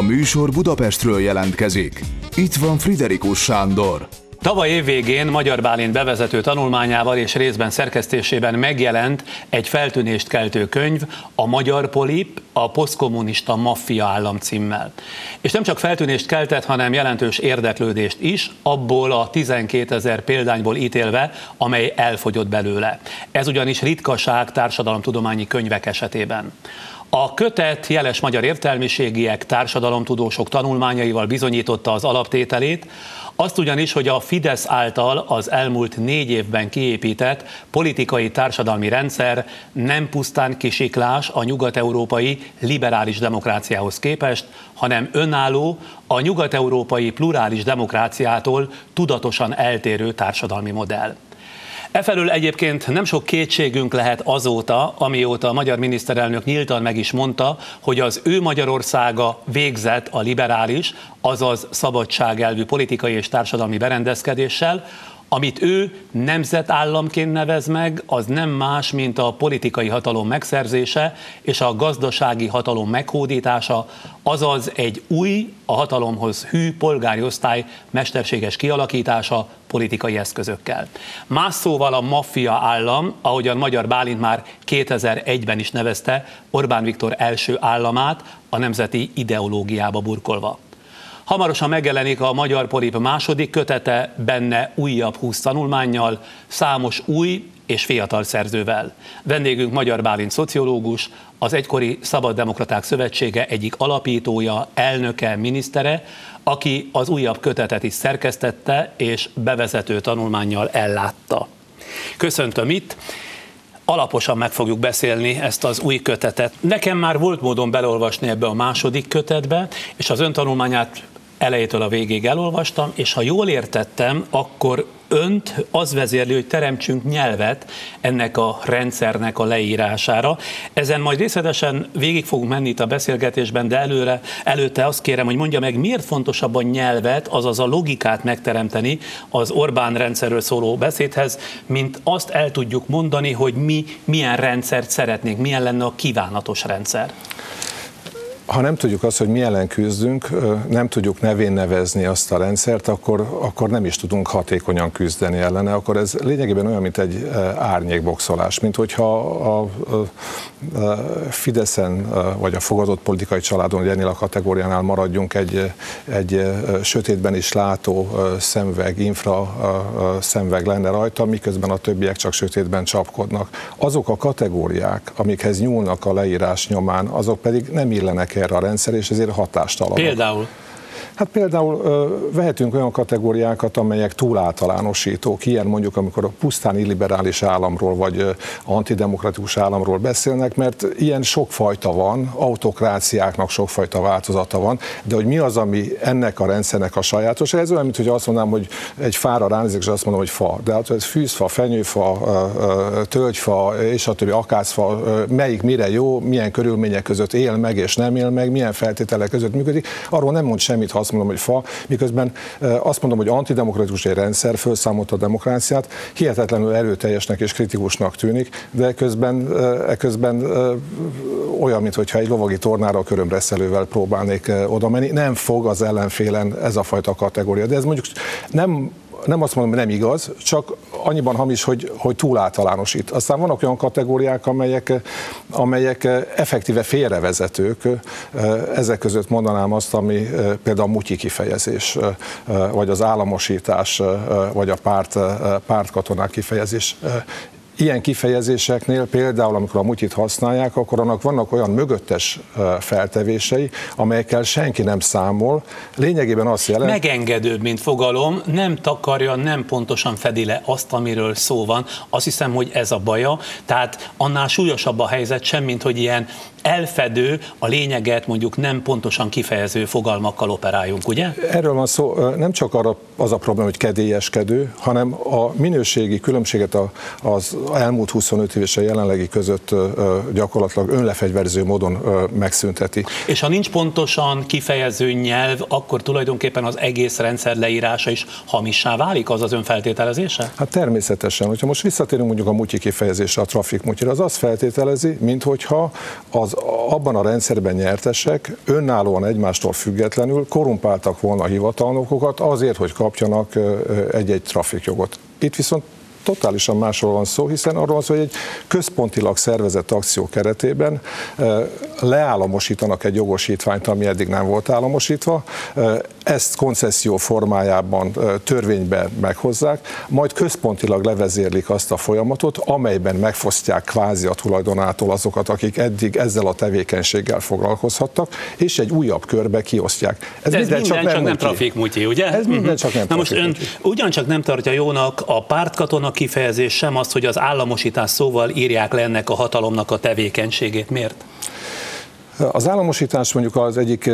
műsor Budapestről jelentkezik. Itt van Friderikus Sándor. Tavaly év végén Magyar Bálint bevezető tanulmányával és részben szerkesztésében megjelent egy feltűnést keltő könyv, a Magyar Polip, a posztkommunista maffia állam címmel. És nem csak feltűnést keltett, hanem jelentős érdeklődést is, abból a 12 000 példányból ítélve, amely elfogyott belőle. Ez ugyanis ritkaság társadalomtudományi könyvek esetében. A kötet jeles magyar értelmiségiek, társadalomtudósok tanulmányaival bizonyította az alaptételét, azt ugyanis, hogy a Fidesz által az elmúlt 4 évben kiépített politikai társadalmi rendszer nem pusztán kisiklás a nyugat-európai liberális demokráciához képest, hanem önálló, a nyugat-európai plurális demokráciától tudatosan eltérő társadalmi modell. Efelől egyébként nem sok kétségünk lehet azóta, amióta a magyar miniszterelnök nyíltan meg is mondta, hogy az ő Magyarországa végzett a liberális, azaz szabadságelvű politikai és társadalmi berendezkedéssel, amit ő nemzetállamként nevez meg, az nem más, mint a politikai hatalom megszerzése és a gazdasági hatalom meghódítása, azaz egy új, a hatalomhoz hű polgári osztály mesterséges kialakítása politikai eszközökkel. Más szóval a maffia állam, ahogyan Magyar Bálint már 2001-ben is nevezte Orbán Viktor első államát, a nemzeti ideológiába burkolva. Hamarosan megjelenik a Magyar Polip második kötete, benne újabb 20 tanulmánnyal, számos új és fiatal szerzővel. Vendégünk Magyar Bálint szociológus, az egykori Szabaddemokraták Szövetsége egyik alapítója, elnöke, minisztere, aki az újabb kötetet is szerkesztette és bevezető tanulmánnyal ellátta. Köszöntöm itt! Alaposan meg fogjuk beszélni ezt az új kötetet. Nekem már volt módon beleolvasni ebbe a második kötetbe, és az ön tanulmányát elejétől a végéig elolvastam, és ha jól értettem, akkor önt az vezérli, hogy teremtsünk nyelvet ennek a rendszernek a leírására. Ezen majd részletesen végig fogunk menni itt a beszélgetésben, de előtte azt kérem, hogy mondja meg, miért fontosabb a nyelvet, azaz a logikát megteremteni az Orbán rendszerről szóló beszédhez, mint azt el tudjuk mondani, hogy mi milyen rendszert szeretnénk, milyen lenne a kívánatos rendszer. Ha nem tudjuk azt, hogy mi ellen küzdünk, nem tudjuk nevén nevezni azt a rendszert, akkor nem is tudunk hatékonyan küzdeni ellene, akkor ez lényegében olyan, mint egy árnyékboxolás, mint hogyha a Fideszen vagy a fogadott politikai családon, hogy ennél a kategóriánál maradjunk, egy sötétben is látó szemüveg, infra szemüveg lenne rajta, miközben a többiek csak sötétben csapkodnak. Azok a kategóriák, amikhez nyúlnak a leírás nyomán, azok pedig nem illenek erre a rendszer, és ezért hatástalanok. Például? Hát például vehetünk olyan kategóriákat, amelyek túláltalánosítók, ilyen mondjuk, amikor a pusztán illiberális államról vagy antidemokratikus államról beszélnek, mert ilyen sokfajta van, autokráciáknak sokfajta változata van, de hogy mi az, ami ennek a rendszernek a sajátos, ez olyan, mint hogy azt mondanám, hogy egy fára ránézek, és azt mondom, hogy fa, de hát ez fűzfa, fenyőfa, tölgyfa, és a többi akácfa, melyik mire jó, milyen körülmények között él meg és nem él meg, milyen feltételek között működik, arról nem mond semmit, ha azt mondom, hogy fa, miközben azt mondom, hogy antidemokratikus egy rendszer, felszámolta a demokráciát, hihetetlenül erőteljesnek és kritikusnak tűnik, de eközben olyan, mintha egy lovagi tornára a körömreszelővel próbálnék oda menni. Nem fog az ellenfélen ez a fajta kategória, de ez mondjuk nem azt mondom, hogy nem igaz, csak annyiban hamis, hogy túl általánosít. Aztán vannak olyan kategóriák, amelyek effektíve félrevezetők. Ezek között mondanám azt, ami például a mutyi kifejezés, vagy az államosítás, vagy a pártkatonák kifejezés. Ilyen kifejezéseknél például, amikor a mutyit használják, akkor annak vannak olyan mögöttes feltevései, amelyekkel senki nem számol. Lényegében azt jelenti... Megengedőbb, mint fogalom, nem takarja, nem pontosan fedi le azt, amiről szó van. Azt hiszem, hogy ez a baja. Tehát annál súlyosabb a helyzet sem, mint hogy ilyen elfedő, a lényeget mondjuk nem pontosan kifejező fogalmakkal operáljunk, ugye? Erről van szó, nem csak arra az a probléma, hogy kedélyeskedő, hanem a minőségi különbséget elmúlt 25 év és a jelenlegi között gyakorlatilag önlefegyverző módon megszünteti. És ha nincs pontosan kifejező nyelv, akkor tulajdonképpen az egész rendszer leírása is hamissá válik, az önfeltételezése? Hát természetesen, hogyha most visszatérünk mondjuk a mutyi kifejezésre, a traffic mutyira, az azt feltételezi, minthogyha abban a rendszerben nyertesek önállóan egymástól függetlenül korrumpáltak volna a hivatalnokokat azért, hogy kapjanak egy-egy trafikjogot. Itt viszont totálisan másról van szó, hiszen arról van szó, hogy egy központilag szervezett akció keretében leállamosítanak egy jogosítványt, ami eddig nem volt államosítva, ezt koncesszió formájában törvényben meghozzák, majd központilag levezérlik azt a folyamatot, amelyben megfosztják kvázi a tulajdonától azokat, akik eddig ezzel a tevékenységgel foglalkozhattak, és egy újabb körbe kiosztják. Ez minden csak nem trafikmutyi, ugye? Ez minden csak nem trafikmutyi. Na most ön ugyancsak nem tartja jónak a pártkatona kifejezés sem azt, hogy az államosítás szóval írják le ennek a hatalomnak a tevékenységét. Miért? Az államosítás mondjuk az egyik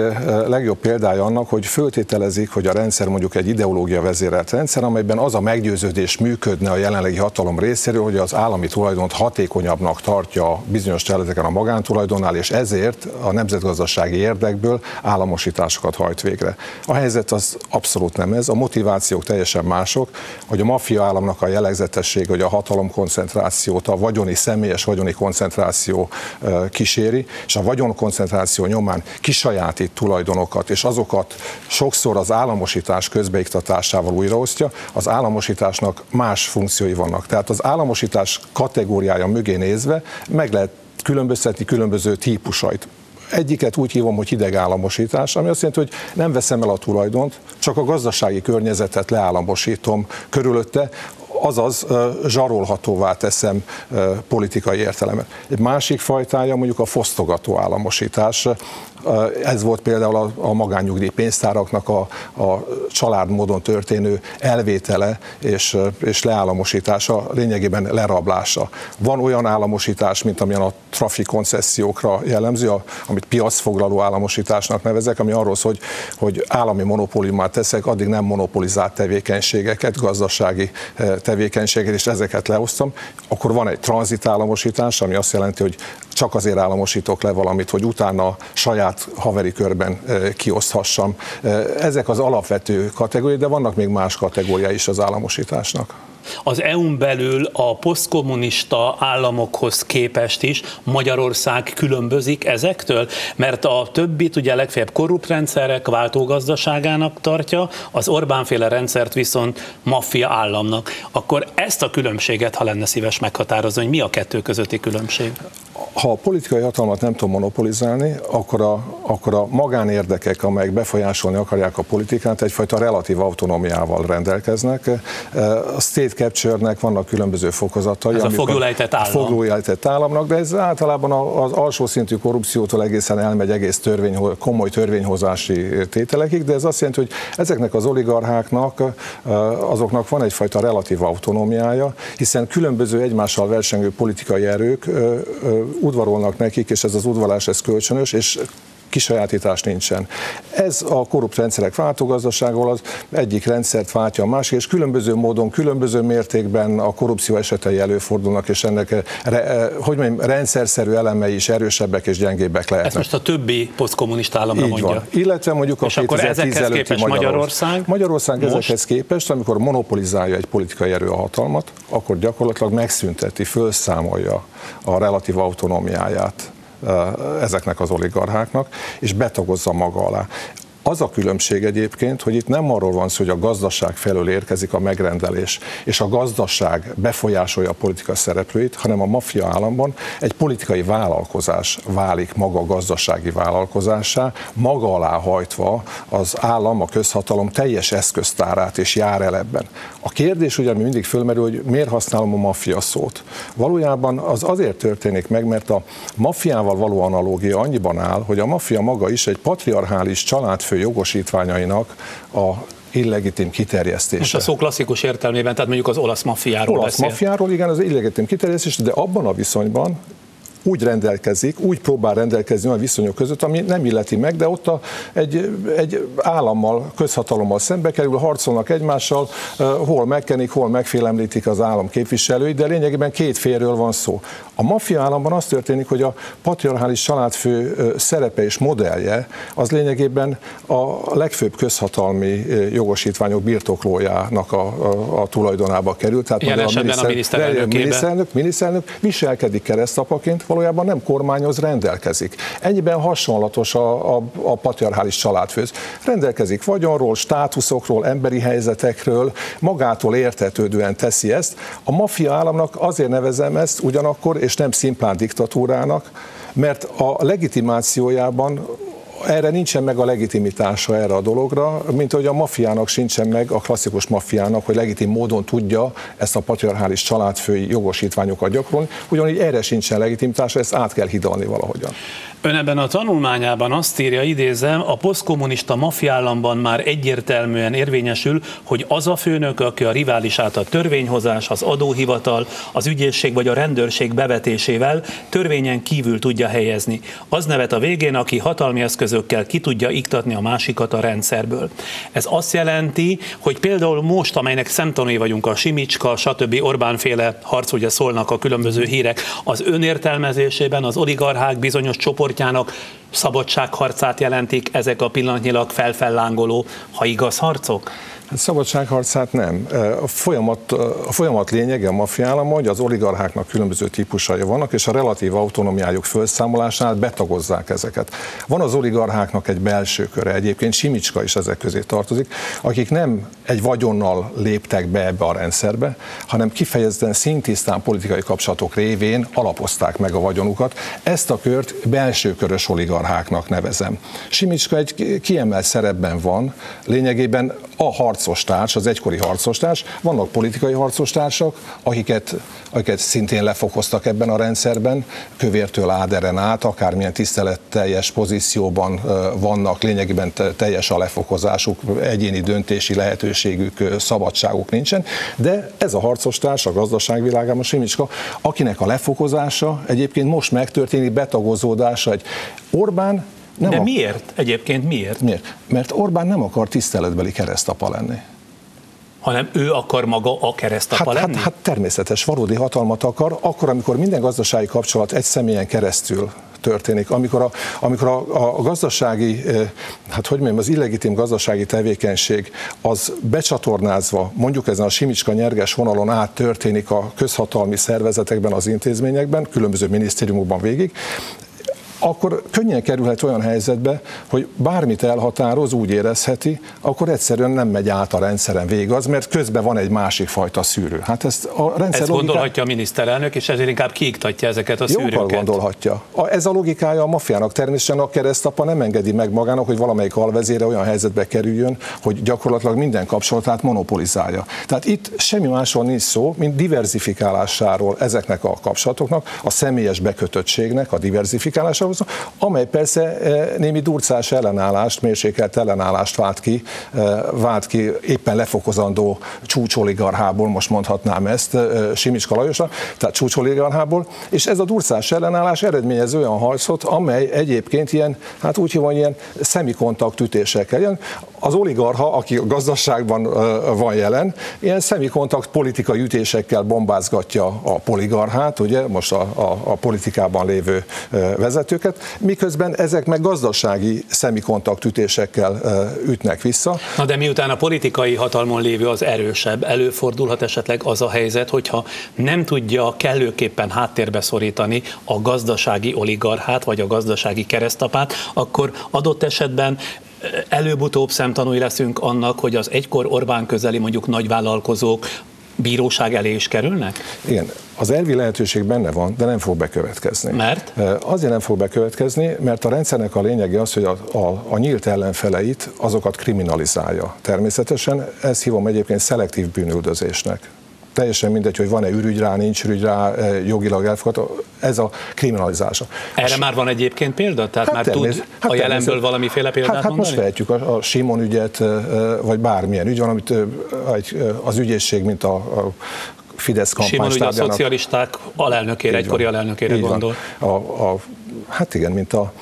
legjobb példája annak, hogy föltételezik, hogy a rendszer mondjuk egy ideológia vezérelt rendszer, amelyben az a meggyőződés működne a jelenlegi hatalom részéről, hogy az állami tulajdont hatékonyabbnak tartja bizonyos területeken a magántulajdonnál, és ezért a nemzetgazdasági érdekből államosításokat hajt végre. A helyzet az abszolút nem ez, a motivációk teljesen mások, hogy a maffia államnak a jellegzetesség, hogy a hatalomkoncentrációt, a személyes vagyoni koncentráció kíséri, és a vagyonkoncentráció nyomán kisajátít tulajdonokat, és azokat sokszor az államosítás közbeiktatásával újraosztja, az államosításnak más funkciói vannak. Tehát az államosítás kategóriája mögé nézve meg lehet különböztetni különböző típusait. Egyiket úgy hívom, hogy hidegállamosítás, ami azt jelenti, hogy nem veszem el a tulajdont, csak a gazdasági környezetet leállamosítom körülötte, azaz zsarolhatóvá teszem politikai értelemben. Egy másik fajtája mondjuk a fosztogató államosítás. Ez volt például a magánnyugdíj pénztáraknak a családmódon történő elvétele és leállamosítása, lényegében lerablása. Van olyan államosítás, mint amilyen a trafikkoncessziókra jellemző, amit piacfoglaló államosításnak nevezek, ami arról szól, hogy állami monopóliumát teszek, addig nem monopolizált tevékenységeket, gazdasági tevékenységeket, és ezeket leosztom. Akkor van egy tranzitállamosítás, ami azt jelenti, hogy csak azért államosítok le valamit, hogy utána saját haveri körben kioszthassam. Ezek az alapvető kategóriák, de vannak még más kategóriái is az államosításnak. Az EU-n belül a posztkommunista államokhoz képest is Magyarország különbözik ezektől, mert a többit ugye legfeljebb korrupt rendszerek váltógazdaságának tartja, az Orbán-féle rendszert viszont maffia államnak. Akkor ezt a különbséget, ha lenne szíves meghatározni, hogy mi a kettő közötti különbség? Ha a politikai hatalmat nem tudom monopolizálni, akkor a magánérdekek, amelyek befolyásolni akarják a politikát, egyfajta relatív autonómiával rendelkeznek. A state capture-nek vannak különböző fokozatai. Ez a foglulejtett állam. Foglulejtett államnak, de ez általában az alsó szintű korrupciótól egészen elmegy egész komoly törvényhozási tételekig, de ez azt jelenti, hogy ezeknek az oligarcháknak, azoknak van egyfajta relatív autonómiája, hiszen különböző egymással versengő politikai erők udvarolnak nekik, és ez az udvarlás ez kölcsönös, és kisajátítás nincsen. Ez a korrupt rendszerek váltógazdaságból az egyik rendszert váltja a másik, és különböző módon, különböző mértékben a korrupció esetei előfordulnak, és ennek, hogy mondjam, rendszerszerű elemei is erősebbek és gyengébbek lehetnek. Ez most a többi posztkommunista államra mondja. Van. Illetve mondjuk a 2010 előtti Magyarország? Magyarország ezekhez képest, amikor monopolizálja egy politikai erő a hatalmat, akkor gyakorlatilag megszünteti, fölszámolja a relatív autonómiáját ezeknek az oligarcháknak, és betagozza maga alá. Az a különbség egyébként, hogy itt nem arról van szó, hogy a gazdaság felől érkezik a megrendelés, és a gazdaság befolyásolja a politika szereplőit, hanem a maffia államban egy politikai vállalkozás válik maga gazdasági vállalkozássá, maga alá hajtva az állam, a közhatalom teljes eszköztárát, és jár el ebben. A kérdés ugye mindig fölmerül, hogy miért használom a maffia szót. Valójában az azért történik meg, mert a maffiával való analógia annyiban áll, hogy a maffia maga is egy patriarchális családfő jogosítványainak a illegitim kiterjesztése. Most a szó klasszikus értelmében, tehát mondjuk az olasz maffiáról beszél. Olasz maffiáról, igen, az illegitim kiterjesztés, de abban a viszonyban úgy rendelkezik, úgy próbál rendelkezni olyan viszonyok között, ami nem illeti meg, de ott egy állammal, közhatalommal szembe kerül, harcolnak egymással, hol megkenik, hol megfélemlítik az állam képviselői, de lényegében két félről van szó. A maffia államban az történik, hogy a patriarchális családfő szerepe és modellje az lényegében a legfőbb közhatalmi jogosítványok birtoklójának a tulajdonába került. Tehát jelen esetben a miniszterelnök viselkedik keresztapaként, valójában nem kormányoz, rendelkezik. Ennyiben hasonlatos a patriarchális családfőz. Rendelkezik vagyonról, státuszokról, emberi helyzetekről, magától értetődően teszi ezt. A maffia államnak azért nevezem ezt ugyanakkor, és nem szimplán diktatúrának, mert a legitimációjában erre nincsen meg a legitimitása erre a dologra, mint hogy a maffiának sincsen meg, a klasszikus maffiának, hogy legitim módon tudja ezt a patriarchális családfői jogosítványokat gyakorolni, ugyanígy erre sincsen legitimitása, ezt át kell hidalni valahogyan. Ön ebben a tanulmányában azt írja, idézem, a posztkommunista maffiállamban már egyértelműen érvényesül, hogy az a főnök, aki a riválisát a törvényhozás, az adóhivatal, az ügyészség vagy a rendőrség bevetésével törvényen kívül tudja helyezni. Az nevet a végén, aki hatalmi eszközökkel ki tudja iktatni a másikat a rendszerből. Ez azt jelenti, hogy például most, amelynek szemtanúi vagyunk, a Simicska, stb. Orbán-féle harc, ugye szólnak a különböző hírek, az önértelmezésében az oligarchák bizonyos csoportjának szabadságharcát jelentik ezek a pillanatnyilag felfellángoló, ha igaz, harcok? Szabadságharcát nem. A folyamat lényege a maffiállamban, hogy az oligarcháknak különböző típusai vannak, és a relatív autonómiájuk felszámolásánál betagozzák ezeket. Van az oligarcháknak egy belső köre, egyébként Simicska is ezek közé tartozik, akik nem egy vagyonnal léptek be ebbe a rendszerbe, hanem kifejezetten szintisztán politikai kapcsolatok révén alapozták meg a vagyonukat. Ezt a kört belső körös oligarcháknak nevezem. Simicska egy kiemelt szerepben van, lényegében a harcostárs, az egykori harcostárs, vannak politikai harcostársak, akiket szintén lefokoztak ebben a rendszerben, Kövértől Áderen át, akármilyen tiszteletteljes pozícióban vannak, lényegében teljes a lefokozásuk, egyéni döntési lehetőségük, szabadságuk nincsen, de ez a harcostárs a gazdaságvilágában, Simicska, akinek a lefokozása egyébként most megtörténik, betagozódása egy Orbán. De miért? Egyébként miért? Mert Orbán nem akar tiszteletbeli keresztapa lenni. Hanem ő akar maga a keresztapa lenni? Hát természetes, valódi hatalmat akar, akkor, amikor minden gazdasági kapcsolat egy személyen keresztül történik, amikor a gazdasági, az illegitim gazdasági tevékenység az becsatornázva, mondjuk ezen a Simicska nyerges vonalon át történik a közhatalmi szervezetekben, az intézményekben, különböző minisztériumokban végig, akkor könnyen kerülhet olyan helyzetbe, hogy bármit elhatároz, úgy érezheti, akkor egyszerűen nem megy át a rendszeren végig az, mert közben van egy másik fajta szűrő. Hát ezt gondolhatja a miniszterelnök, és ezért inkább kiiktatja ezeket a szűrőket. Jobban gondolhatja. Ez a logikája a maffiának. Természetesen a keresztapa nem engedi meg magának, hogy valamelyik alvezére olyan helyzetbe kerüljön, hogy gyakorlatilag minden kapcsolatát monopolizálja. Tehát itt semmi másról nincs szó, mint diverzifikálásáról ezeknek a kapcsolatoknak, a személyes bekötöttségnek a diverzifikálásáról, amely persze némi durcás ellenállást, mérsékelt ellenállást vált ki éppen lefokozandó csúcsoligarchából, most mondhatnám ezt, Simicska Lajosra, tehát csúcsoligarchából, és ez a durcás ellenállás eredményez olyan harcot, amely egyébként ilyen, hát úgy hívom, ilyen szemikontakt ütésekkel jön. Az oligarcha, aki a gazdaságban van jelen, ilyen szemikontakt politikai ütésekkel bombázgatja a poligarchát, ugye, most a politikában lévő vezetőket, miközben ezek meg gazdasági szemikontakt ütésekkel ütnek vissza. Na de miután a politikai hatalmon lévő az erősebb, előfordulhat esetleg az a helyzet, hogyha nem tudja kellőképpen háttérbe szorítani a gazdasági oligarchát, vagy a gazdasági keresztapát, akkor adott esetben előbb-utóbb szemtanúi leszünk annak, hogy az egykor Orbán közeli mondjuk nagyvállalkozók bíróság elé is kerülnek? Igen, az elvi lehetőség benne van, de nem fog bekövetkezni. Mert? Azért nem fog bekövetkezni, mert a rendszernek a lényege az, hogy a nyílt ellenfeleit, azokat kriminalizálja. Természetesen ezt hívom egyébként szelektív bűnüldözésnek. Teljesen mindegy, hogy van-e ürügy rá, nincs ürügy rá, jogilag elfogadható, ez a kriminalizása. Erre már van egyébként példa? Tehát már tud a jelenből valamiféle példát mondani? Most vehetjük a Simon ügyet, vagy bármilyen ügy van, amit az ügyészség, mint a Fidesz kampánystábjának... Simon, ugye a szocialisták alelnökére, egykori alelnökére gondol. Hát igen, mint a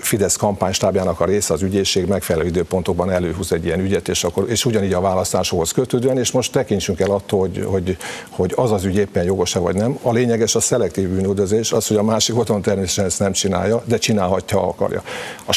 Fidesz kampánystábjának a része, az ügyészség megfelelő időpontokban előhúz egy ilyen ügyet, és ugyanígy a választáshoz kötődően, és most tekintsünk el attól, hogy az az ügy éppen jogos-e vagy nem. A lényeges a szelektív bűnüldözés, az, hogy a másik oldalon természetesen ezt nem csinálja, de csinálhatja, ha akarja. A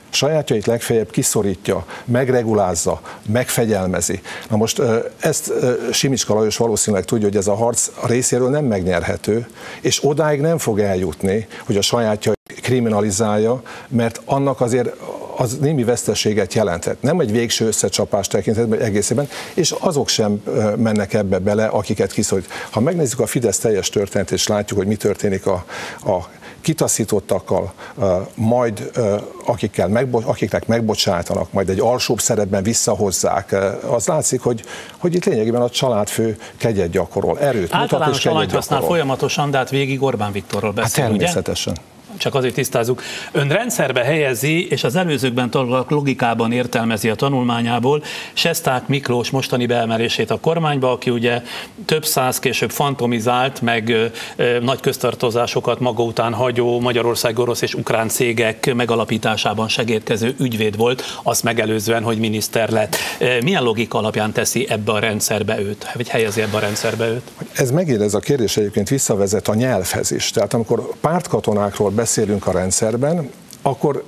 sajátjait legfeljebb kiszorítja, megregulázza, megfegyelmezi. Na most ezt Simicska Lajos valószínűleg tudja, hogy ez a harc a részéről nem megnyerhető, és odáig nem fog eljutni, hogy a sajátjait kriminalizálja, mert annak azért az némi veszteséget jelentett. Nem egy végső összecsapás tekintetben egészében, és azok sem mennek ebbe bele, akiket kiszorít. Ha megnézzük a Fidesz teljes történetét, és látjuk, hogy mi történik a kitaszítottakkal, majd akiknek megbocsájtanak, majd egy alsóbb szerepben visszahozzák, az látszik, hogy itt lényegében a családfő kegyet gyakorol, erőt mutat és kegyet gyakorol. Folyamatosan, de hát végig Orbán Viktorról beszél, hát természetesen. Ugye? Csak azért tisztázzuk. Ön rendszerbe helyezi, és az előzőkben tanulók logikában értelmezi a tanulmányából Sesták Miklós mostani beemelését a kormányba, aki ugye több száz, később fantomizált, meg nagy köztartozásokat maga után hagyó Magyarország orosz és ukrán cégek megalapításában segédkező ügyvéd volt, azt megelőzően, hogy miniszter lett. Milyen logika alapján teszi ebbe a rendszerbe őt, vagy helyezi ebbe a rendszerbe őt? Ez megint ez a kérdés egyébként visszavezet a nyelvhez is. Tehát amikor pártkatonákról beszélünk a rendszerben, akkor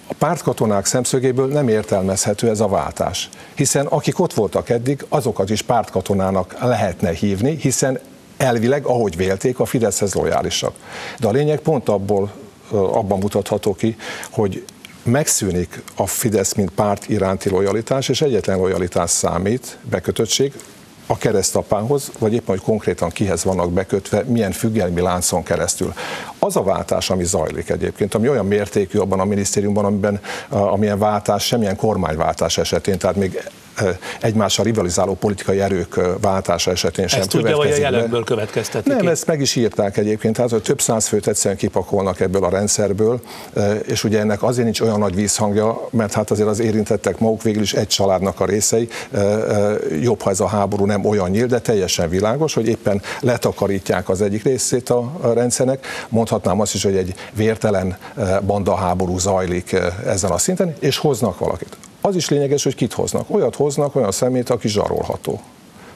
a pártkatonák szemszögéből nem értelmezhető ez a váltás. Hiszen akik ott voltak eddig, azokat is pártkatonának lehetne hívni, hiszen elvileg, ahogy vélték, a Fideszhez lojálisak. De a lényeg pont abban mutatható ki, hogy megszűnik a Fidesz, mint párt iránti lojalitás, és egyetlen lojalitás számít, bekötöttség, a keresztapához, vagy éppen, hogy konkrétan kihez vannak bekötve, milyen függelmi láncon keresztül. Az a váltás, ami zajlik egyébként, ami olyan mértékű abban a minisztériumban, amilyen váltás, semmilyen kormányváltás esetén, tehát még egymással rivalizáló politikai erők váltása esetén sem következik. Ezt tudja, vagy a jelekből következtetik? Nem, ezt meg is írták egyébként, tehát hogy több száz főt egyszerűen kipakolnak ebből a rendszerből, és ugye ennek azért nincs olyan nagy vízhangja, mert hát azért az érintettek maguk végül is egy családnak a részei, jobb, ha ez a háború nem olyan nyílt, de teljesen világos, hogy éppen letakarítják az egyik részét a rendszernek, mondhatnám azt is, hogy egy vértelen bandaháború zajlik ezen a szinten, és hoznak valakit. Az is lényeges, hogy kit hoznak. Olyat hoznak, olyan szemét, aki zsarolható.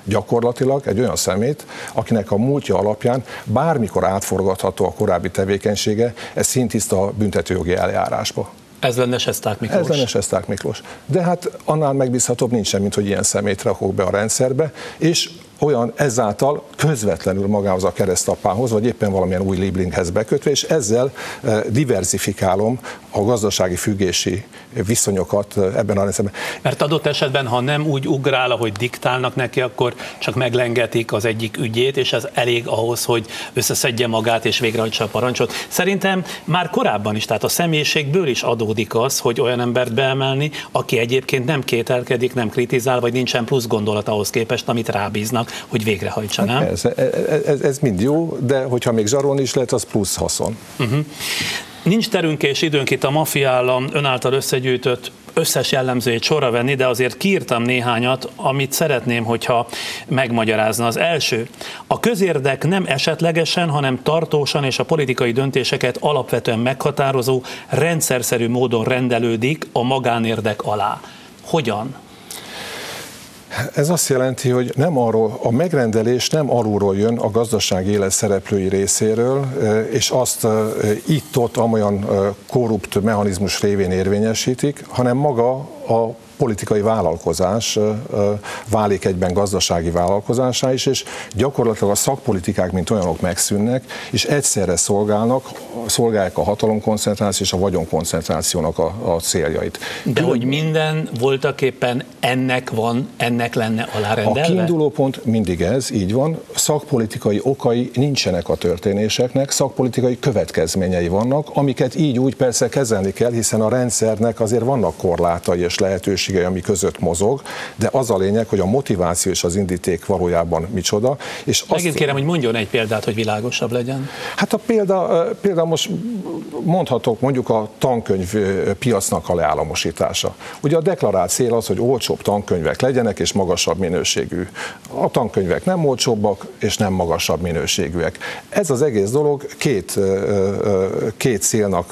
Gyakorlatilag egy olyan szemét, akinek a múltja alapján bármikor átforgatható a korábbi tevékenysége, ez szintiszta büntetőjogi eljárásba. Ez lenne Sesták Miklós. Ez lenne Sesták Miklós. De hát annál megbízhatóbb nincsen, mint hogy ilyen szemét rakok be a rendszerbe, és olyan ezáltal közvetlenül magához a keresztapához, vagy éppen valamilyen új lieblinghez bekötve, és ezzel diverzifikálom a gazdasági függési viszonyokat ebben a rendszerben. Mert adott esetben, ha nem úgy ugrál, ahogy diktálnak neki, akkor csak meglengetik az egyik ügyét, és ez elég ahhoz, hogy összeszedje magát és végrehajtsa a parancsot. Szerintem már korábban is, tehát a személyiségből is adódik az, hogy olyan embert beemelni, aki egyébként nem kételkedik, nem kritizál, vagy nincsen plusz gondolat ahhoz képest, amit rábíznak, hogy végrehajtsa, nem? Ez mind jó, de hogyha még zsarolni is lehet, az plusz haszon. Nincs terünk és időnk itt a mafiaállam ön által összegyűjtött összes jellemzőjét sorra venni, de azért kiírtam néhányat, amit szeretném, hogyha megmagyarázna. Az első, a közérdek nem esetlegesen, hanem tartósan és a politikai döntéseket alapvetően meghatározó, rendszerszerű módon rendelődik a magánérdek alá. Hogyan? Ez azt jelenti, hogy nem arról, a megrendelés nem alulról jön a gazdasági élet szereplői részéről, és azt itt-ott amolyan korrupt mechanizmus révén érvényesítik, hanem maga a politikai vállalkozás válik egyben gazdasági vállalkozásá is, és gyakorlatilag a szakpolitikák, mint olyanok megszűnnek, és egyszerre szolgálják a hatalomkoncentráció és a vagyonkoncentrációnak a céljait. De hogy minden voltaképpen ennek lenne alárendelve? A kiinduló pont mindig ez, így van. Szakpolitikai okai nincsenek a történéseknek, szakpolitikai következményei vannak, amiket így úgy persze kezelni kell, hiszen a rendszernek azért vannak korlátai és lehetőségei, lehetőségei, ami között mozog, de az a lényeg, hogy a motiváció és az indíték valójában micsoda. És megint kérem, hogy mondjon egy példát, hogy világosabb legyen. Hát a példa most mondhatok mondjuk a tankönyv piacnak a leállamosítása. Ugye a deklarált cél az, hogy olcsóbb tankönyvek legyenek és magasabb minőségű. A tankönyvek nem olcsóbbak és nem magasabb minőségűek. Ez az egész dolog két célnak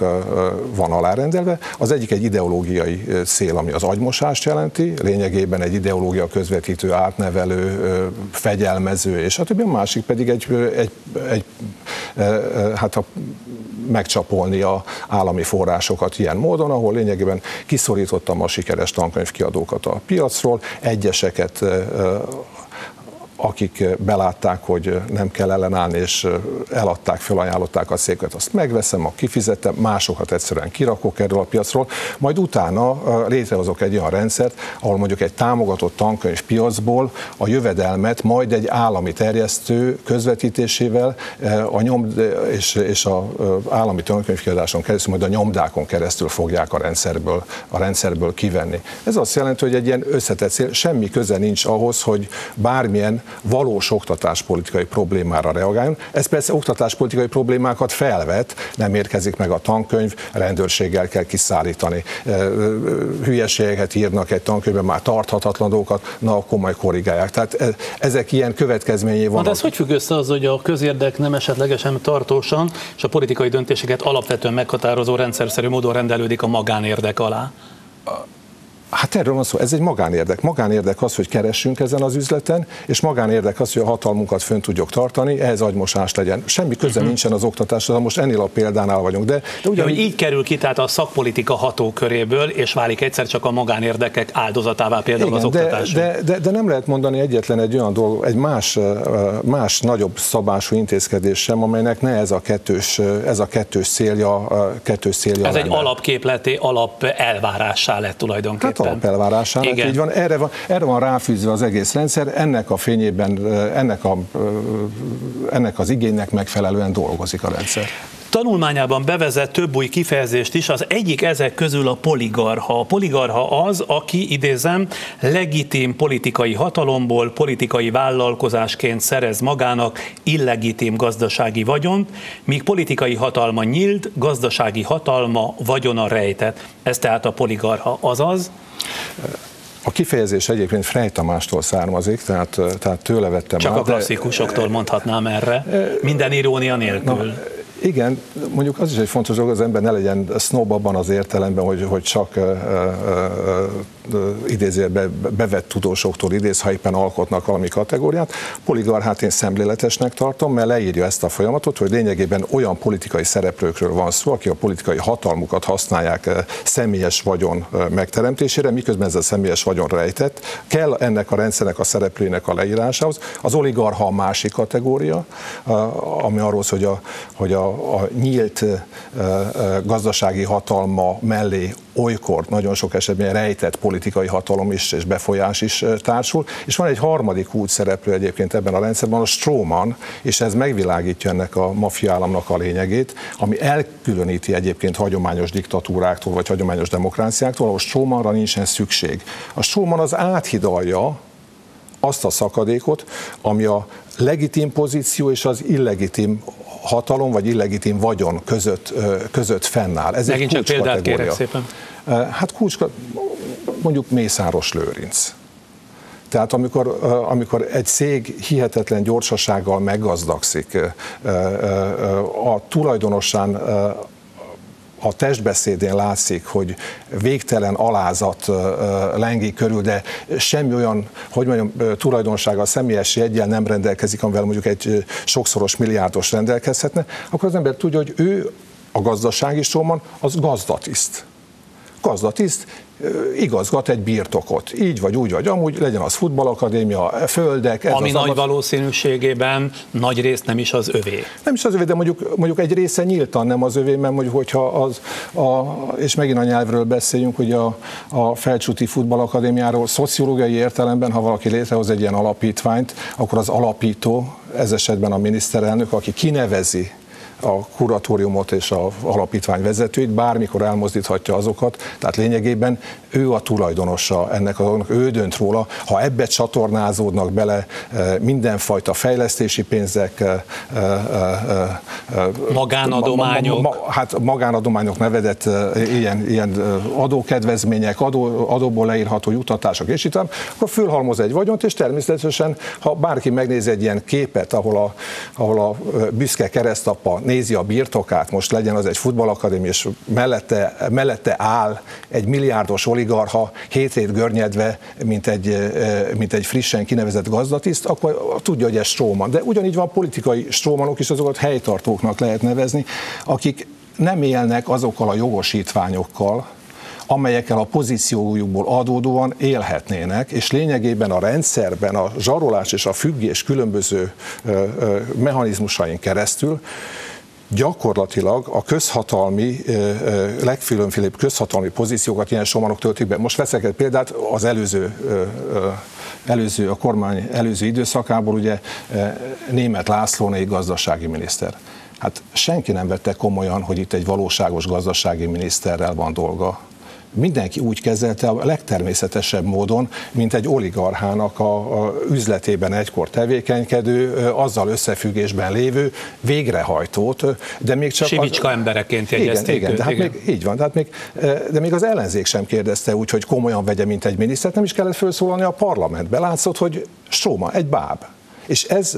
van alárendelve. Az egyik egy ideológiai cél, ami az agymosást jelenti, lényegében egy ideológia közvetítő, átnevelő, fegyelmező, és a többi, a másik pedig megcsapolni a állami forrásokat ilyen módon, ahol lényegében kiszorítottam a sikeres tankönyvkiadókat a piacról, egyeseket, akik belátták, hogy nem kell ellenállni, és eladták, felajánlották a céget, azt megveszem, kifizettem, másokat egyszerűen kirakok erről a piacról, majd utána létrehozok egy olyan rendszert, ahol mondjuk egy támogatott tankönyvpiacból a jövedelmet majd egy állami terjesztő közvetítésével és az állami tankönyvkiadáson keresztül, majd a nyomdákon keresztül fogják a rendszerből kivenni. Ez azt jelenti, hogy egy ilyen összetett cél, semmi köze nincs ahhoz, hogy bármilyen valós oktatáspolitikai problémára reagáljon. Ez persze oktatáspolitikai problémákat felvet, nem érkezik meg a tankönyv, rendőrséggel kell kiszállítani. Hülyeségeket írnak egy tankönyvben, már tarthatatlan dolgokat, na akkor majd korrigálják. Tehát ezek ilyen következményei vannak. De ez hogy függ össze az, hogy a közérdek nem esetlegesen tartósan, és a politikai döntéseket alapvetően meghatározó rendszerszerű módon rendelődik a magánérdek alá? Hát erről van szó, ez egy magánérdek. Magánérdek az, hogy keressünk ezen az üzleten, és magánérdek az, hogy a hatalmunkat fönn tudjuk tartani, ehhez agymosás legyen. Semmi köze nincsen az oktatáshoz, most ennél a példánál vagyunk. De hogy így kerül ki tehát a szakpolitika hatóköréből, és válik egyszer csak a magánérdekek áldozatává például igen, az oktatás. De nem lehet mondani egyetlen egy olyan dolog, egy más nagyobb szabású intézkedés sem, amelynek ne ez a kettős célja Ez lenne. egy alapképleté, alap elvárássá lett tulajdonképpen. Hát alapelvárásának, így van. Erre van ráfűzve az egész rendszer, ennek a fényében, ennek az igénynek megfelelően dolgozik a rendszer. Tanulmányában bevezet több új kifejezést is, az egyik ezek közül a poligarcha. A poligarcha az, aki, idézem, legitim politikai hatalomból politikai vállalkozásként szerez magának illegitim gazdasági vagyont, míg politikai hatalma nyílt, gazdasági hatalma vagyona rejtett. Ez tehát a poligarcha, azaz? A kifejezés egyébként Frey Tamástól származik, tehát tőle vettem Csak a klasszikusoktól mondhatnám erre, minden irónia nélkül. Igen, mondjuk az is egy fontos dolog, az ember ne legyen sznob abban az értelemben, hogy csak idézőjelbe bevett tudósoktól idéz, ha éppen alkotnak valami kategóriát. Poligarchát én szemléletesnek tartom, mert leírja ezt a folyamatot, hogy lényegében olyan politikai szereplőkről van szó, akik a politikai hatalmukat használják személyes vagyon megteremtésére, miközben ez a személyes vagyon rejtett. Kell ennek a rendszernek a szereplőinek a leírásához. Az oligarcha a másik kategória, ami arról szól, hogy a nyílt gazdasági hatalma mellé olykor nagyon sok esetben rejtett politikai hatalom is és befolyás is társul, és van egy harmadik szereplő egyébként ebben a rendszerben, a stróman, és ez megvilágítja ennek a maffia államnak a lényegét, ami elkülöníti egyébként hagyományos diktatúráktól vagy hagyományos demokráciáktól, ahol strómanra nincsen szükség. A stróman az áthidalja azt a szakadékot, ami a legitim pozíció és az illegitim hatalom vagy illegitim vagyon között fennáll. Ez megint egy csak példát kérek szépen. Hát mondjuk Mészáros Lőrinc. Tehát amikor egy cég hihetetlen gyorsasággal meggazdagszik, a tulajdonosán a testbeszédén látszik, hogy végtelen alázat lengi körül, de semmi olyan, hogy mondjam, tulajdonsággal, személyes jeggyel nem rendelkezik, amivel mondjuk egy sokszoros milliárdos rendelkezhetne, akkor az ember tudja, hogy ő a gazdasági stróman, az gazdatiszt. Gazdatiszt igazgat egy birtokot. Így vagy úgy vagy amúgy, legyen az futballakadémia, földek. Ami nagy valószínűségében nagy részt nem is az övé. Nem is az övé, de mondjuk egy része nyíltan nem az övé, mert mondjuk, hogyha és megint a nyelvről beszéljünk, hogy a Felcsúti Futballakadémiáról szociológiai értelemben, ha valaki létrehoz egy ilyen alapítványt, akkor az alapító, ez esetben a miniszterelnök, aki kinevezi a kuratóriumot és az alapítvány vezetőit, bármikor elmozdíthatja azokat, tehát lényegében ő a tulajdonosa ennek a dolognak, ő dönt róla. Ha ebbe csatornázódnak bele mindenfajta fejlesztési pénzek, magánadományok, magánadományok nevezett ilyen adókedvezmények, adóból leírható juttatások, és itt akkor fölhalmoz egy vagyont, és természetesen, ha bárki megnézi egy ilyen képet, ahol a büszke keresztapa nézi a birtokát, most legyen az egy futballakadémia, és mellette áll egy milliárdos oligarcha, hétrét görnyedve, mint egy frissen kinevezett gazdatiszt, akkor tudja, hogy ez stróman. De ugyanígy van politikai strómanok is, azokat helytartóknak lehet nevezni, akik nem élnek azokkal a jogosítványokkal, amelyekkel a pozíciójukból adódóan élhetnének, és lényegében a rendszerben a zsarolás és a függés különböző mechanizmusain keresztül gyakorlatilag a közhatalmi, legkülönfélebb közhatalmi pozíciókat ilyen strómanok töltik be. Most veszek egy példát, az a kormány előző időszakából, ugye Németh László gazdasági miniszter. Hát senki nem vette komolyan, hogy itt egy valóságos gazdasági miniszterrel van dolga. Mindenki úgy kezelte a legtermészetesebb módon, mint egy oligarchának a üzletében egykor tevékenykedő, azzal összefüggésben lévő végrehajtót, de még csak... Simicska embereként jegyezték őt. Így van, de még az ellenzék sem kérdezte úgy, hogy komolyan vegye, mint egy minisztert, nem is kellett felszólalni a parlamentbe. Látszott, hogy stróman, egy báb. És ez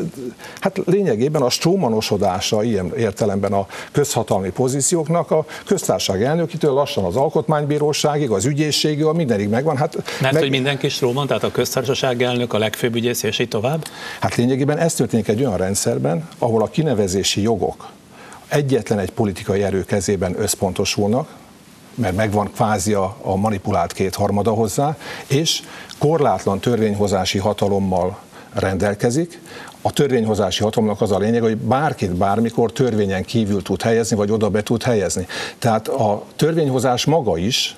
hát lényegében a strómanosodása ilyen értelemben a közhatalmi pozícióknak a köztársaság elnökitől lassan az alkotmánybíróságig, az ügyészségig, mindenig megvan. Hogy mindenki stróman, tehát a köztársaság elnök, a legfőbb ügyész és így tovább? Hát lényegében ez történik egy olyan rendszerben, ahol a kinevezési jogok egyetlen egy politikai erő kezében összpontosulnak, mert megvan kvázi a manipulált kétharmada hozzá, és korlátlan törvényhozási hatalommal rendelkezik. A törvényhozási hatalomnak az a lényeg, hogy bárkit bármikor törvényen kívül tud helyezni, vagy oda be tud helyezni. Tehát a törvényhozás maga is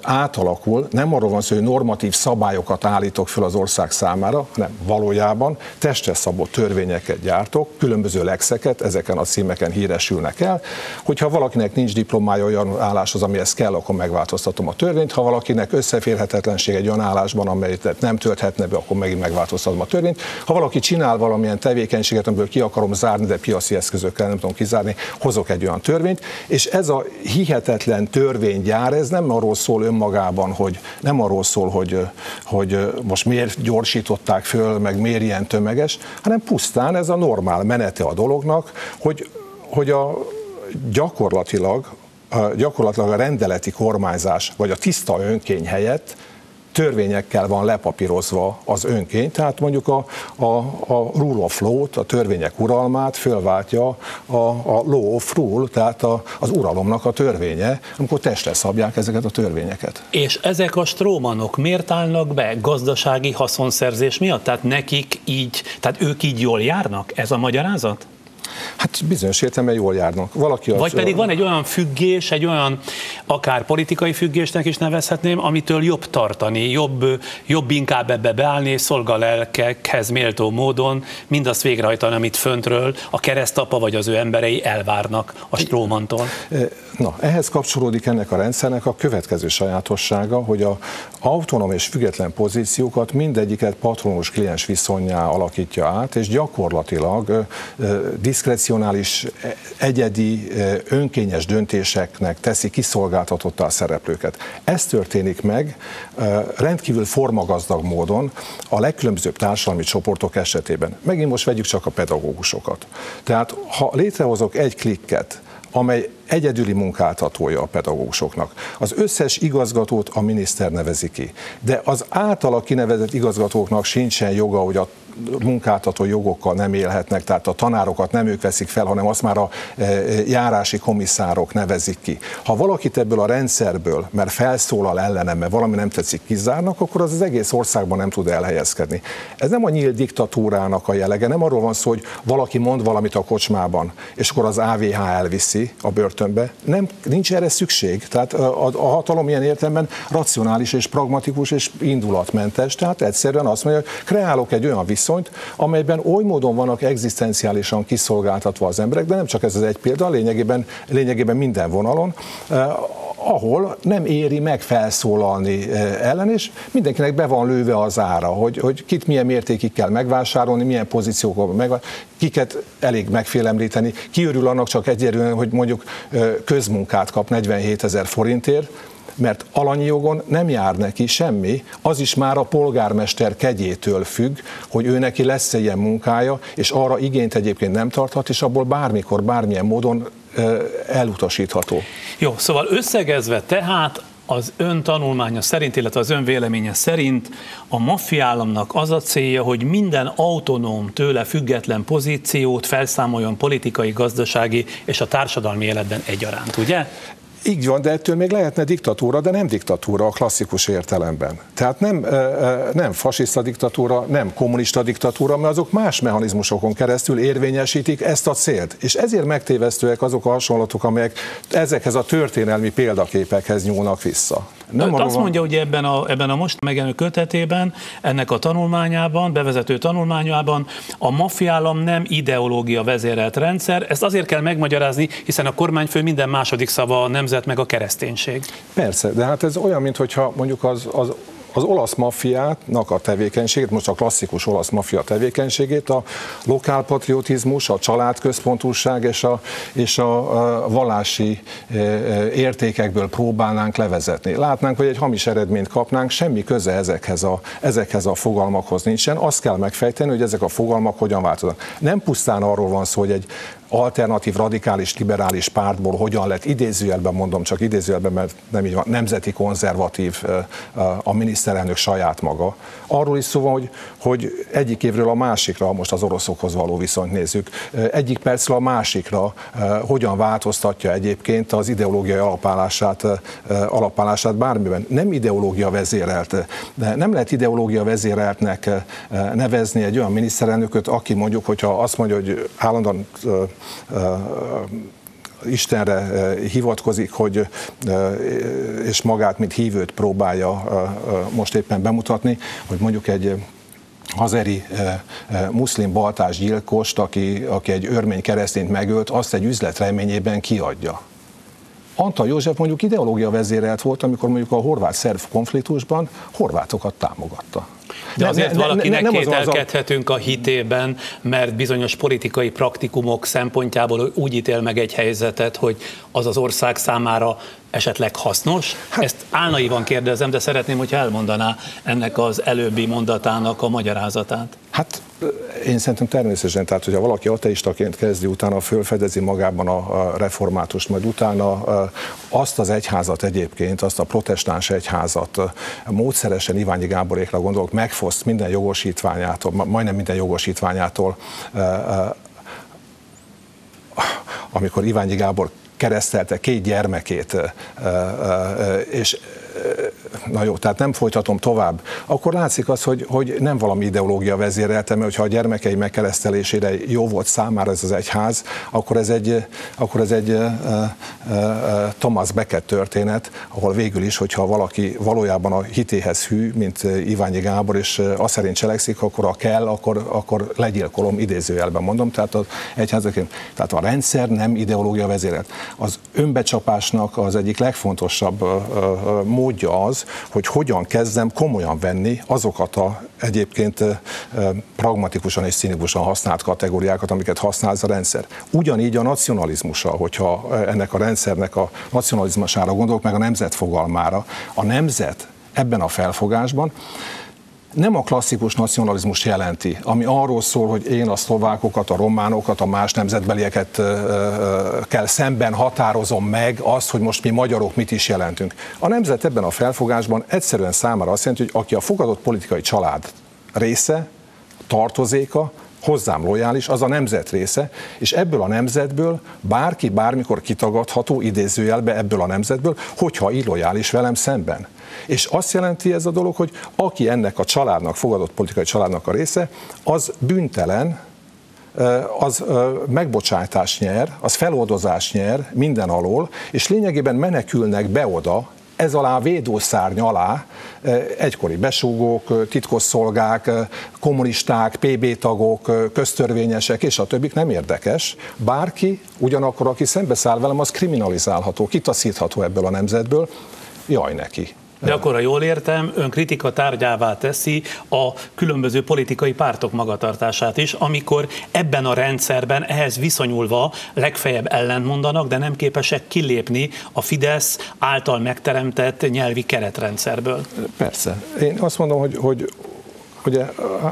átalakul, nem arról van szó, hogy normatív szabályokat állítok fel az ország számára, hanem valójában testre szabott törvényeket gyártok, különböző legszeket, ezeken a címeken híresülnek el, hogyha valakinek nincs diplomája olyan álláshoz, amihez kell, akkor megváltoztatom a törvényt, ha valakinek összeférhetetlenség egy olyan állásban, amelyet nem tölthetne be, akkor megint megváltoztatom a törvényt. Ha valaki csinál valamilyen tevékenységet, amiből ki akarom zárni, de piaci eszközökkel nem tudom kizárni, hozok egy olyan törvényt, és ez a hihetetlen törvénygyár, ez nem arról szól önmagában, nem arról szól, hogy most miért gyorsították föl, meg miért ilyen tömeges, hanem pusztán ez a normál menete a dolognak, hogy gyakorlatilag a rendeleti kormányzás, vagy a tiszta önkény helyett törvényekkel van lepapírozva az önkény, tehát mondjuk a rule of law-t, a törvények uralmát fölváltja a law of rule, tehát az uralomnak a törvénye, amikor testre szabják ezeket a törvényeket. És ezek a strómanok miért állnak be? Gazdasági haszonszerzés miatt? Tehát ők így jól járnak? Ez a magyarázat? Hát bizonyos értelemben jól járnak. Vagy pedig van egy olyan függés, egy olyan akár politikai függésnek is nevezhetném, amitől jobb tartani, jobb inkább ebbe beállni, és szolgalelkekhez méltó módon mindazt végrehajtani, amit föntről a keresztapa vagy az ő emberei elvárnak a strómantól. Na, ehhez kapcsolódik ennek a rendszernek a következő sajátossága, hogy az autonóm és független pozíciókat mindegyiket patronus-kliens viszonnyá alakítja át, és gyakorlatilag diszkrecionális, egyedi, önkényes döntéseknek teszi kiszolgáltatottá a szereplőket. Ez történik meg rendkívül formagazdag módon a legkülönbözőbb társadalmi csoportok esetében. Megint most vegyük csak a pedagógusokat. Tehát ha létrehozok egy klikket, amely egyedüli munkáltatója a pedagógusoknak. Az összes igazgatót a miniszter nevezi ki, de az általa kinevezett igazgatóknak sincsen joga, hogy a munkáltató jogokkal nem élhetnek, tehát a tanárokat nem ők veszik fel, hanem azt már a járási komisszárok nevezik ki. Ha valakit ebből a rendszerből, mert felszólal ellenem, mert valami nem tetszik, kizárnak, akkor az egész országban nem tud elhelyezkedni. Ez nem a nyílt diktatúrának a jellege, nem arról van szó, hogy valaki mond valamit a kocsmában, és akkor az AVH elviszi a börtönbe. Nincs erre szükség. Tehát a hatalom ilyen értelemben racionális és pragmatikus és indulatmentes, tehát egyszerűen azt mondja, hogy kreálok egy olyan viszonyt, viszonyt, amelyben oly módon vannak egzisztenciálisan kiszolgáltatva az emberek, de nem csak ez az egy példa, lényegében minden vonalon, ahol nem éri meg felszólalni ellen, és mindenkinek be van lőve az ára, hogy kit milyen mértékig kell megvásárolni, milyen pozíciókban kiket elég megfélemlíteni. Ki örül annak csak egyérűen, hogy mondjuk közmunkát kap 47 000 forintért, mert alanyi jogon nem jár neki semmi, az is már a polgármester kegyétől függ, hogy ő neki lesz ilyen munkája, és arra igényt egyébként nem tarthat, és abból bármikor, bármilyen módon elutasítható. Jó, szóval összegezve tehát az ön tanulmánya szerint, illetve az ön véleménye szerint a maffiaállamnak az a célja, hogy minden autonóm, tőle független pozíciót felszámoljon politikai, gazdasági és a társadalmi életben egyaránt, ugye? Így van, de ettől még lehetne diktatúra, de nem diktatúra a klasszikus értelemben. Tehát nem fasiszta diktatúra, nem kommunista diktatúra, mert azok más mechanizmusokon keresztül érvényesítik ezt a célt. És ezért megtévesztőek azok a hasonlatok, amelyek ezekhez a történelmi példaképekhez nyúlnak vissza. Azt mondja, hogy ebben a most megjelenő kötetében, ennek a tanulmányában, bevezető tanulmányában a maffiállam nem ideológia vezérelt rendszer. Ezt azért kell megmagyarázni, hiszen a kormányfő minden második szava a nemzet meg a kereszténység. Persze, de hát ez olyan, mintha mondjuk az olasz maffiának a tevékenységét, most a klasszikus olasz maffia tevékenységét, a lokálpatriotizmus, a családközpontúság és a vallási értékekből próbálnánk levezetni. Látnánk, hogy egy hamis eredményt kapnánk, semmi köze ezekhez a fogalmakhoz nincsen. Azt kell megfejteni, hogy ezek a fogalmak hogyan változnak. Nem pusztán arról van szó, hogy egy alternatív, radikális, liberális pártból hogyan lett, idézőjelben mondom, csak idézőjelben, mert nem így van, nemzeti konzervatív a miniszterelnök saját maga. Arról is szó van, hogy egyik évről a másikra, most az oroszokhoz való viszonyt nézzük, egyik percről a másikra hogyan változtatja egyébként az ideológiai alapállását bármiben. Nem ideológia vezérelt. Nem lehet ideológia vezéreltnek nevezni egy olyan miniszterelnököt, aki mondjuk, hogyha azt mondja, hogy állandóan Istenre hivatkozik, és magát, mint hívőt próbálja most éppen bemutatni, hogy mondjuk egy hazeri muszlim baltásgyilkost, aki egy örmény keresztényt megölt, azt egy üzlet reményében kiadja. Antal József mondjuk ideológia vezérelt volt, amikor mondjuk a horvát-szerb konfliktusban horvátokat támogatta. De azért valakinek kételkedhetünk a hitében, mert bizonyos politikai praktikumok szempontjából úgy ítél meg egy helyzetet, hogy az az ország számára esetleg hasznos. Ezt álnaivan kérdezem, de szeretném, hogyha elmondaná ennek az előbbi mondatának a magyarázatát. Hát én szerintem természetesen, tehát hogyha valaki ateistaként kezdi, utána fölfedezi magában a reformátust, majd utána azt az egyházat egyébként, azt a protestáns egyházat, módszeresen Iványi Gáborékra gondolok, megfoszt minden jogosítványától, majdnem minden jogosítványától, amikor Iványi Gábor keresztelte 2 gyermekét, és na jó, tehát nem folytatom tovább, akkor látszik az, hogy nem valami ideológia vezérelte, mert hogyha a gyermekei megkeresztelésére jó volt számára ez az egyház, akkor ez egy Thomas Becket történet, ahol végül is, hogyha valaki valójában a hitéhez hű, mint Iványi Gábor, és azt szerint cselekszik, akkor legyilkolom, idézőjelben mondom, tehát az egyházaként. Tehát a rendszer nem ideológia vezérelt. Az önbecsapásnak az egyik legfontosabb módja az, hogy hogyan kezdem komolyan venni azokat a egyébként pragmatikusan és cinikusan használt kategóriákat, amiket használ ez a rendszer. Ugyanígy a nacionalizmussal, hogyha ennek a rendszernek a nacionalizmusára gondolok, meg a nemzet fogalmára. A nemzet ebben a felfogásban nem a klasszikus nacionalizmus jelenti, ami arról szól, hogy én a szlovákokat, a románokat, a más nemzetbelieket kell szemben határozom meg azt, hogy most mi magyarok mit is jelentünk. A nemzet ebben a felfogásban egyszerűen számára azt jelenti, hogy aki a fogadott politikai család része, tartozéka, hozzám lojális, az a nemzet része, és ebből a nemzetből bárki bármikor kitagadható, idézőjelbe ebből a nemzetből, hogyha illojális velem szemben. És azt jelenti ez a dolog, hogy aki ennek a családnak, fogadott politikai családnak a része, az bűntelen, az megbocsátást nyer, az feloldozást nyer minden alól, és lényegében menekülnek be oda ez alá a védőszárny alá egykori besúgók, titkosszolgák, kommunisták, PB tagok, köztörvényesek és a többik nem érdekes. Bárki, ugyanakkor aki szembeszáll velem, az kriminalizálható, kitaszítható ebből a nemzetből, jaj neki. De akkor, ha jól értem, ön kritika tárgyává teszi a különböző politikai pártok magatartását is, amikor ebben a rendszerben ehhez viszonyulva legfeljebb ellentmondanak, de nem képesek kilépni a Fidesz által megteremtett nyelvi keretrendszerből. Persze. Én azt mondom, hogy ugye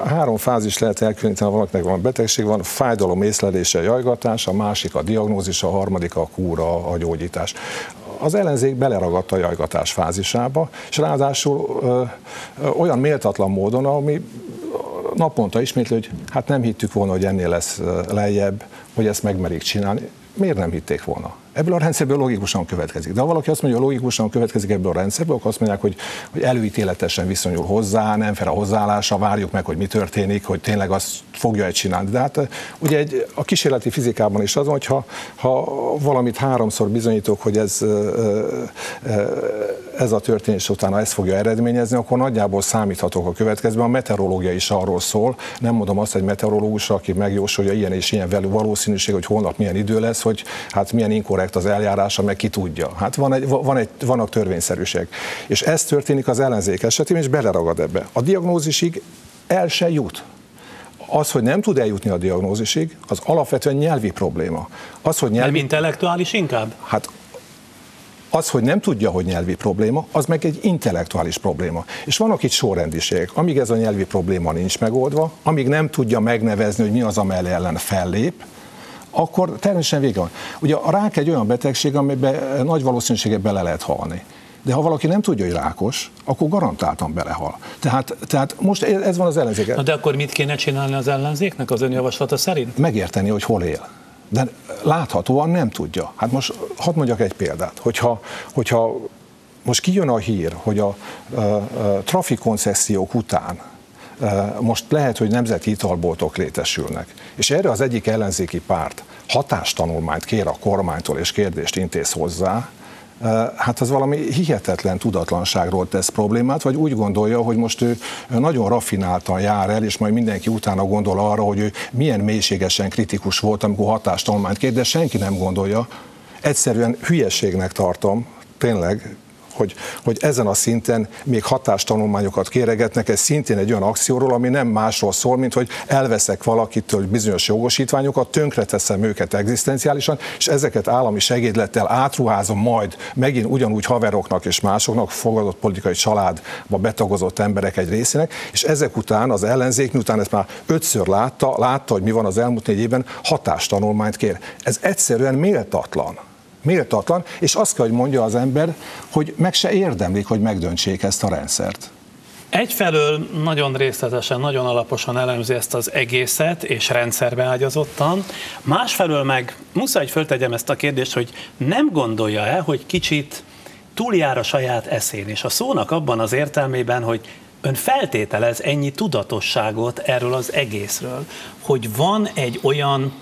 3 fázis lehet elkülöníteni, valakinek van betegség, van fájdalom észlelése, jajgatás, a másik a diagnózis, a harmadik a kúra, a gyógyítás. Az ellenzék beleragadt a jajgatás fázisába, és ráadásul olyan méltatlan módon, ami naponta ismétli, hogy hát nem hittük volna, hogy ennél lesz lejjebb, hogy ezt megmerik csinálni. Miért nem hitték volna? Ebből a rendszerből logikusan következik. De ha valaki azt mondja, hogy logikusan következik ebből a rendszerből, akkor azt mondják, hogy előítéletesen viszonyul hozzá, nem fel a hozzáállása, várjuk meg, hogy mi történik, hogy tényleg azt fogja csinálni. De hát ugye a kísérleti fizikában is az, hogy ha valamit 3-szor bizonyítok, hogy ez a történés utána ezt fogja eredményezni, akkor nagyjából számíthatok a következőben. A meteorológia is arról szól, nem mondom azt egy meteorológusra, aki megjósolja ilyen és ilyen valószínűség, hogy holnap milyen idő lesz, hogy hát milyen inkorrekt az eljárása, meg ki tudja. Hát vannak törvényszerűség. És ez történik az ellenzék esetében, és beleragad ebbe. A diagnózisig el se jut. Az, hogy nem tud eljutni a diagnózisig, az alapvetően nyelvi probléma. Nem intellektuális inkább? Hát az, hogy nem tudja, hogy nyelvi probléma, az meg egy intellektuális probléma. És vannak itt sorrendiségek. Amíg ez a nyelvi probléma nincs megoldva, amíg nem tudja megnevezni, hogy mi az, amely ellen fellép, akkor természetesen vége van. Ugye a rák egy olyan betegség, amiben nagy valószínűséggel bele lehet halni. De ha valaki nem tudja, hogy rákos, akkor garantáltan belehal. Tehát most ez van az ellenzék. Na de akkor mit kéne csinálni az ellenzéknek az ön javaslata szerint? Megérteni, hogy hol él. De láthatóan nem tudja. Hát most hadd mondjak egy példát. Hogyha most kijön a hír, hogy a trafikkoncessziók után most lehet, hogy nemzeti italboltok létesülnek, és erre az egyik ellenzéki párt hatástanulmányt kér a kormánytól, és kérdést intéz hozzá, hát az valami hihetetlen tudatlanságról tesz problémát, vagy úgy gondolja, hogy most ő nagyon raffináltan jár el, és majd mindenki utána gondol arra, hogy ő milyen mélységesen kritikus volt, amikor hatástanulmányt kér, de senki nem gondolja. Egyszerűen hülyeségnek tartom, tényleg, hogy ezen a szinten még hatástanulmányokat kéregetnek, ez szintén egy olyan akcióról, ami nem másról szól, mint hogy elveszek valakitől bizonyos jogosítványokat, tönkreteszem őket egzisztenciálisan, és ezeket állami segédlettel átruházom majd megint ugyanúgy haveroknak és másoknak, fogadott politikai családba betagozott emberek egy részének, és ezek után az ellenzék, miután ezt már 5-ször látta, hogy mi van az elmúlt 4 évben, hatástanulmányt kér. Ez egyszerűen méltatlan, és azt kell, hogy mondja az ember, hogy meg se érdemlik, hogy megdöntsék ezt a rendszert. Egyfelől nagyon részletesen, nagyon alaposan elemzi ezt az egészet, és rendszerbe ágyazottan. Másfelől meg muszáj föltegyem ezt a kérdést, hogy nem gondolja-e, hogy kicsit túljár a saját eszén, és a szónak abban az értelmében, hogy ön feltételez ennyi tudatosságot erről az egészről, hogy van egy olyan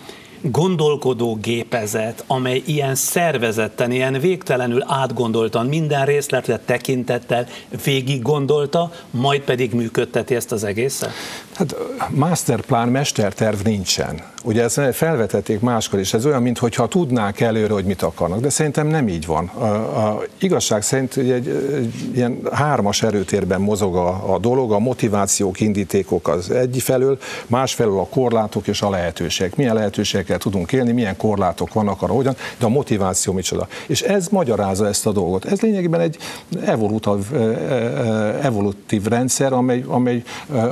gondolkodó gépezet, amely ilyen szervezetten, ilyen végtelenül átgondoltan, minden részletre tekintettel végig gondolta, majd pedig működteti ezt az egészet? Hát masterplan, mesterterv nincsen. Ugye ezt felvetették máskor is, ez olyan, mintha tudnák előre, hogy mit akarnak, de szerintem nem így van. A igazság szerint egy ilyen 3-as erőtérben mozog a dolog, a motivációk, indítékok az egyfelől, másfelől a korlátok és a lehetőségek. Milyen lehetőségekkel tudunk élni, milyen korlátok vannak arra, hogyan, de a motiváció micsoda. És ez magyarázza ezt a dolgot. Ez lényegében egy evolutív rendszer, amely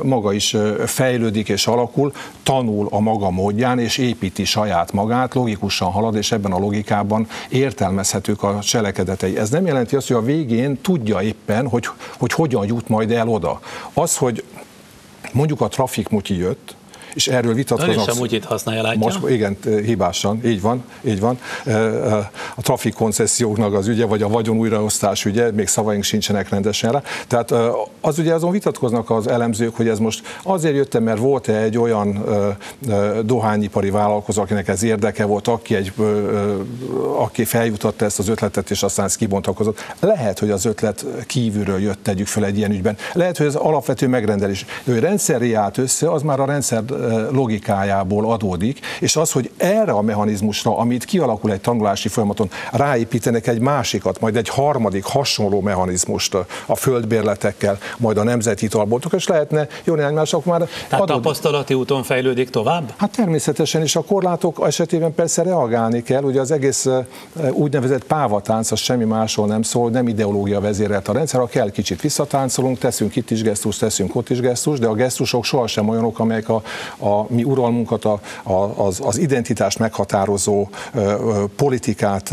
maga is fejlődik és alakul, tanul a maga módján, és építi saját magát, logikusan halad, és ebben a logikában értelmezhetők a cselekedetei. Ez nem jelenti azt, hogy a végén tudja éppen, hogy hogyan jut majd el oda. Az, hogy mondjuk a trafikmutyi jött, és erről vitatkoznak. Ön is amúgy itt használja, látja? Most, igen, hibásan, így van. A trafikkoncesszióknak az ügye, vagy a vagyon újraosztás ügye, még szavaink sincsenek rendesen rá. Tehát az ugye azon vitatkoznak az elemzők, hogy ez most azért jöttem, mert volt-e egy olyan dohányipari vállalkozó, akinek ez érdeke volt, aki feljutatta ezt az ötletet, és aztán ez kibontakozott. Lehet, hogy az ötlet kívülről jött, tegyük fel egy ilyen ügyben. Lehet, hogy ez alapvető megrendelés. De hogy rendszerré állt össze, az már a rendszer logikájából adódik, és az, hogy erre a mechanizmusra, amit kialakul egy tanulási folyamaton, ráépítenek egy másikat, majd egy harmadik hasonló mechanizmust a földbérletekkel, majd a nemzeti italboltokkal, és lehetne jó néhány mások már Tehát tapasztalati úton fejlődik tovább? Hát természetesen, és a korlátok esetében persze reagálni kell, ugye az egész úgynevezett pávatánc, az semmi másról nem szól, nem ideológia vezérelt a rendszer, ha kell, kicsit visszatáncolunk, teszünk itt is gesztus, teszünk ott is gesztus, de a gesztusok sohasem olyanok, amelyek a mi uralmunkat, az identitást meghatározó politikát,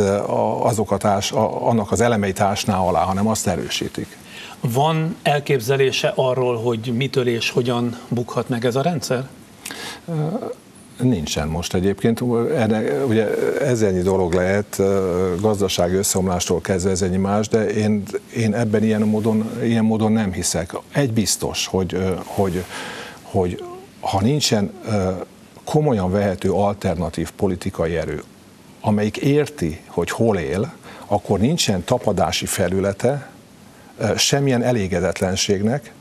annak az elemeit ásná alá, hanem azt erősítik. Van elképzelése arról, hogy mitől és hogyan bukhat meg ez a rendszer? Nincsen most egyébként. Ugye ezernyi dolog lehet, gazdasági összeomlástól kezdve ezernyi más, de én ebben ilyen módon nem hiszek. Egy biztos, hogy ha nincsen komolyan vehető alternatív politikai erő, amelyik érti, hogy hol él, akkor nincsen tapadási felülete semmilyen elégedetlenségnek,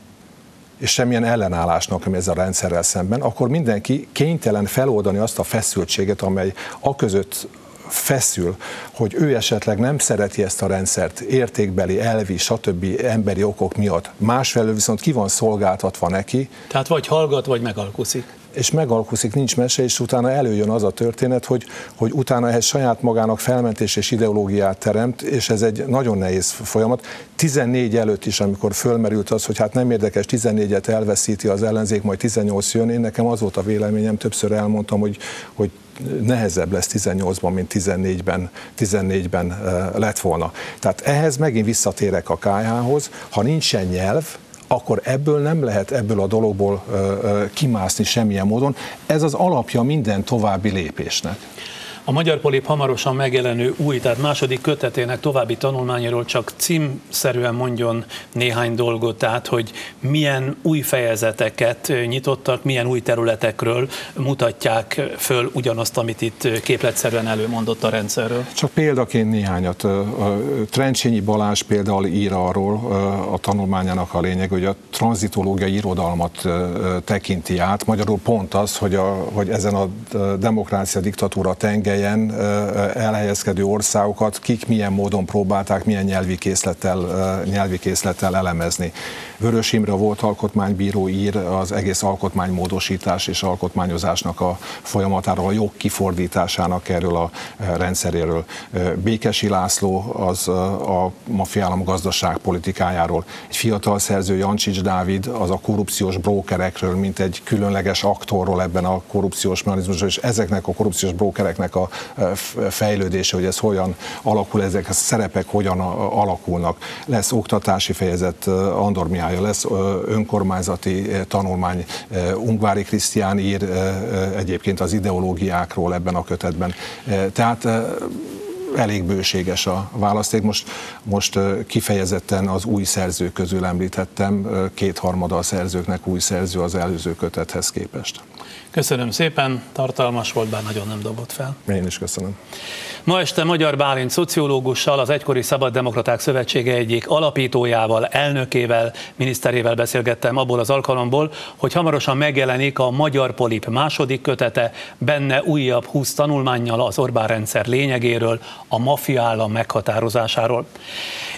és semmilyen ellenállásnak, ami ezzel a rendszerrel szemben, akkor mindenki kénytelen feloldani azt a feszültséget, amely aközött feszül, hogy ő esetleg nem szereti ezt a rendszert értékbeli, elvi, stb. Emberi okok miatt. Másfelől viszont ki van szolgáltatva neki. Tehát vagy hallgat, vagy megalkuszik. És megalkuszik, nincs mese, és utána előjön az a történet, hogy utána ehhez saját magának felmentés és ideológiát teremt, és ez egy nagyon nehéz folyamat. 14 előtt is, amikor fölmerült az, hogy hát nem érdekes, 14-et elveszíti az ellenzék, majd 18 jön, én nekem az volt a véleményem, többször elmondtam, hogy nehezebb lesz 18-ban, mint 14-ben lett volna. Tehát ehhez megint visszatérek a KH-hoz, ha nincsen nyelv, akkor ebből a dologból kimászni semmilyen módon. Ez az alapja minden további lépésnek. A Magyar Polip hamarosan megjelenő új, tehát második kötetének további tanulmányáról csak címszerűen mondjon néhány dolgot, tehát hogy milyen új fejezeteket nyitottak, milyen új területekről mutatják föl ugyanazt, amit itt képletszerűen előmondott a rendszerről. Csak példaként néhányat. Trencsényi Balázs például ír arról, a tanulmányának a lényeg, hogy a tranzitológiai irodalmat tekinti át. Magyarul pont az, hogy ezen a demokrácia, diktatúra tengelyen elhelyezkedő országokat kik milyen módon próbálták, milyen nyelvi készlettel elemezni. Vörös Imre volt alkotmánybíró ír az egész alkotmánymódosítás és alkotmányozásnak a folyamatáról, a jog kifordításának erről a rendszeréről. Békesi László az a maffiaállam gazdaságpolitikájáról. Egy fiatal szerző, Jancsics Dávid, az a korrupciós brókerekről, mint egy különleges aktorról ebben a korrupciós mechanizmusban, és ezeknek a korrupciós brókereknek a fejlődése, hogy ez hogyan alakul, ezek a szerepek hogyan alakulnak. Lesz oktatási fejezet, Andor Mihály, lesz önkormányzati tanulmány, Ungvári Krisztián ír egyébként az ideológiákról ebben a kötetben. Tehát elég bőséges a választék. Most kifejezetten az új szerzők közül említettem, 2/3 a szerzőknek új szerző az előző kötethez képest. Köszönöm szépen, tartalmas volt, bár nagyon nem dobott fel. Én is köszönöm. Ma este Magyar Bálint szociológussal, az egykori Szabaddemokraták Szövetsége egyik alapítójával, elnökével, miniszterével beszélgettem abból az alkalomból, hogy hamarosan megjelenik a Magyar Polip második kötete, benne újabb 20 tanulmánnyal az Orbán rendszer lényegéről, a maffiaállam meghatározásáról.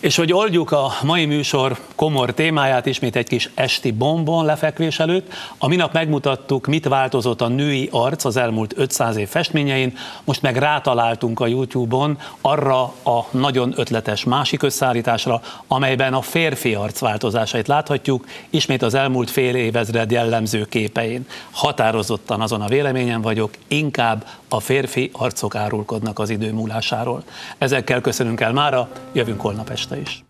És hogy oldjuk a mai műsor komor témáját, ismét egy kis esti bonbon lefekvés előtt, a minap megmutattuk, mit változott a női arc az elmúlt 500 év festményein, most meg rátaláltunk a YouTube-on arra a nagyon ötletes másik összeállításra, amelyben a férfi arc változásait láthatjuk, ismét az elmúlt fél évezred jellemző képein. Határozottan azon a véleményen vagyok, inkább a férfi arcok árulkodnak az idő múlásáról. Ezekkel köszönünk el mára, jövünk holnap este is.